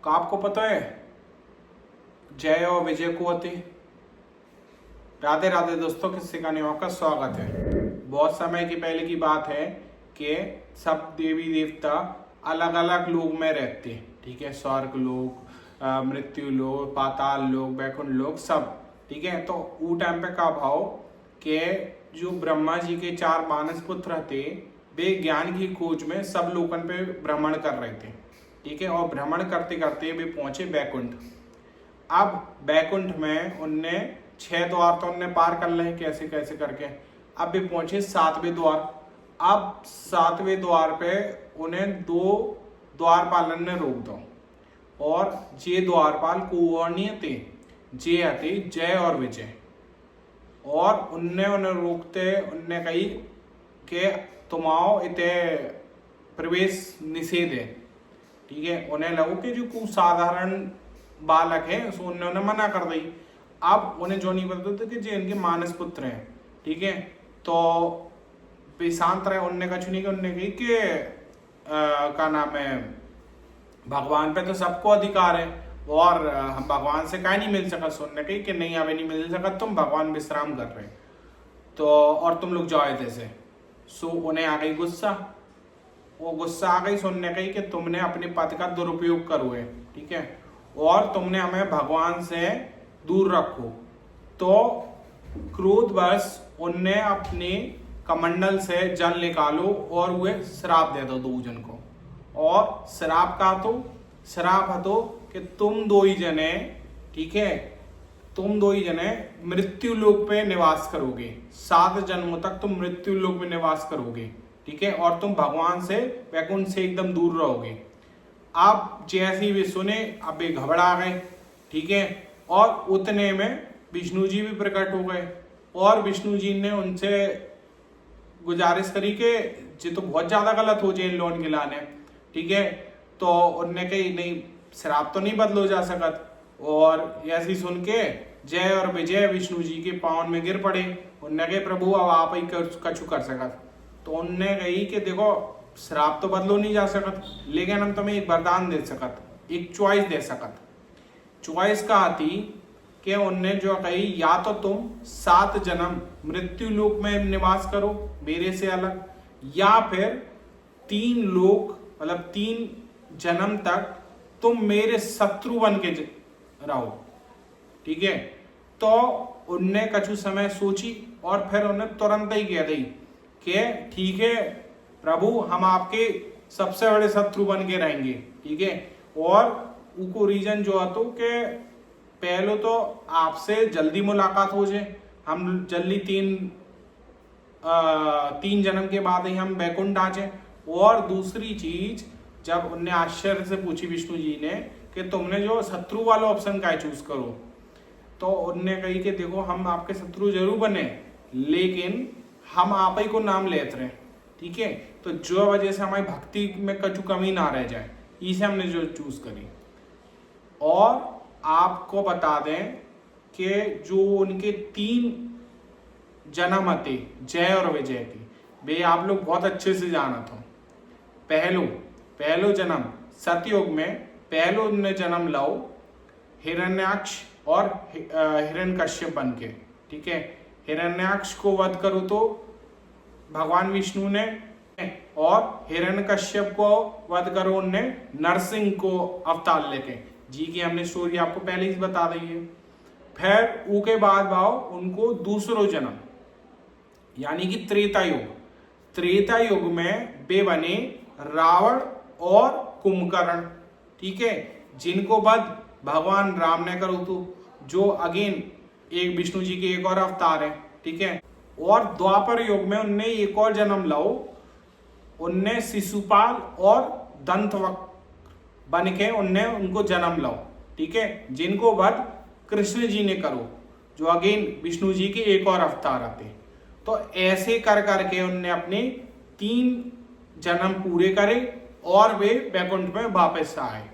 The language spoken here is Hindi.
का आपको पता है जय और विजय को होते। राधे राधे दोस्तों, किस्से का नियमों का स्वागत है। बहुत समय की पहले की बात है कि सब देवी देवता अलग अलग लोक में रहते, ठीक है। स्वर्ग लोक, मृत्यु लोक, पाताल लोक, वैकुंठ लोक, सब ठीक है। तो वो टाइम पे का भाव कि जो ब्रह्मा जी के 4 मानस पुत्र थे, वे ज्ञान की खोज में सब लोकन पे भ्रमण कर रहे थे, ठीक है। और भ्रमण करते करते वे पहुंचे वैकुंठ। अब वैकुंठ में उनने 6 द्वार तो उनने पार कर लिए कैसे कैसे करके। अब वे पहुंचे 7वें द्वार। अब 7वें द्वार पे उन्हें 2 द्वारपालन ने रोक दो, और ये द्वारपाल कुवर्णीय थे, जे थे जय और विजय। और उनने उन्हें रोकते उनने कही कि तुम आओ, इते प्रवेश निषेध है, ठीक है। उन्हें लगो कि जो कुछ साधारण बालक है सो उन्होंने मना कर दी। अब उन्हें जो नहीं पता था कि जो इनके मानस पुत्र हैं, ठीक है। तो वे शांत रहे, उनने कहा नहीं कि उनने कही कि का नाम है, भगवान पे तो सबको अधिकार है और हम भगवान से कहीं नहीं मिल सका। सुनने कही कि नहीं, हमें नहीं मिल सका, तुम भगवान विश्राम कर रहे तो, और तुम लोग जाओ जैसे। सो उन्हें आ गई गुस्सा। वो गुस्सा आ गई, सुनने कही कि तुमने अपने पद का दुरुपयोग करो है, ठीक है, और तुमने हमें भगवान से दूर रखो। तो क्रोधवश उनने अपने कमंडल से जल निकालो और वे श्राप दे दो 2 जन को। और श्राप का तो श्राप हतो कि तुम 2 ही जने, ठीक है, तुम 2 ही जने मृत्यु लोक पे निवास करोगे। 7 जन्मों तक तुम मृत्यु लोक में निवास करोगे, ठीक है, और तुम भगवान से वैकुंठ से एकदम दूर रहोगे। अब जैसे ही वे सुने, अब वे घबरा गए, ठीक है। और उतने में विष्णु जी भी प्रकट हो गए, और विष्णु जी ने उनसे गुजारिश करी कि ये तो बहुत ज्यादा गलत हो जाए इन लोन गिलाने, ठीक है। तो उनने कही नहीं, श्राप तो नहीं बदलो जा सकत। और ऐसी सुन के जय और विजय विष्णु जी के पाँव में गिर पड़े। उनने कहे प्रभु अब आप ही कछु कर सकत। तो उनने कही कि देखो श्राप तो बदलो नहीं जा सकत, लेकिन हम तुम्हें एक वरदान दे सकत, एक चॉइस दे सकत। चॉइस का आती कि उनने जो कही, या तो तुम 7 जन्म मृत्यु लोक में निवास करो मेरे से अलग, या फिर 3 लोक मतलब 3 जन्म तक तुम मेरे शत्रु बन के रहो, ठीक है। तो उनने कछु समय सोची और फिर उन्हें तुरंत ही कह दी कि ठीक है प्रभु, हम आपके सबसे बड़े शत्रु बन के रहेंगे, ठीक है। और उनको रीजन जो है तो कि पहले तो आपसे जल्दी मुलाकात हो जाए, हम जल्दी 3 जन्म के बाद ही हम वैकुंठ आ जाए। और दूसरी चीज, जब उनने आश्चर्य से पूछी विष्णु जी ने कि तुमने जो शत्रु वाला ऑप्शन का चूज करो, तो उनने कही कि देखो हम आपके शत्रु जरूर बने, लेकिन हम आप ही को नाम लेते रहे, ठीक है। तो जो वजह से हमारी भक्ति में कछु कमी ना रह जाए, इसे हमने जो चूज करी। और आपको बता दें कि जो उनके 3 जन्म आते जय और विजय के, वे आप लोग बहुत अच्छे से जानत हो। पहलो जन्म सतयुग में पहलो ने जन्म लो हिरण्याक्ष और हिरण्यकश्यप बन के, ठीक है। हिरण्याक्ष को वध करो तो भगवान विष्णु ने, और हिरण्यकश्यप को वध करो उनने नरसिंह को अवतार लेके, जी की हमने स्टोरी आपको पहले ही बता दी है। फिर उसके बाद भाव उनको दूसरो जन्म यानी कि त्रेता युग में वे बने रावण और कुंभकर्ण, ठीक है, जिनको वध भगवान राम ने करो तो, जो अगेन एक विष्णु जी के एक और अवतार है, ठीक है। और द्वापर युग में उनने एक और जन्म लो, उनने शिशुपाल और दंतवक्र बन के उनने उनको जन्म लो, ठीक है, जिनको वध कृष्ण जी ने करो, जो अगेन विष्णु जी के एक और अवतार आते। तो ऐसे कर करके उनने अपने 3 जन्म पूरे करे और वे वैकुंठ में वापस आए।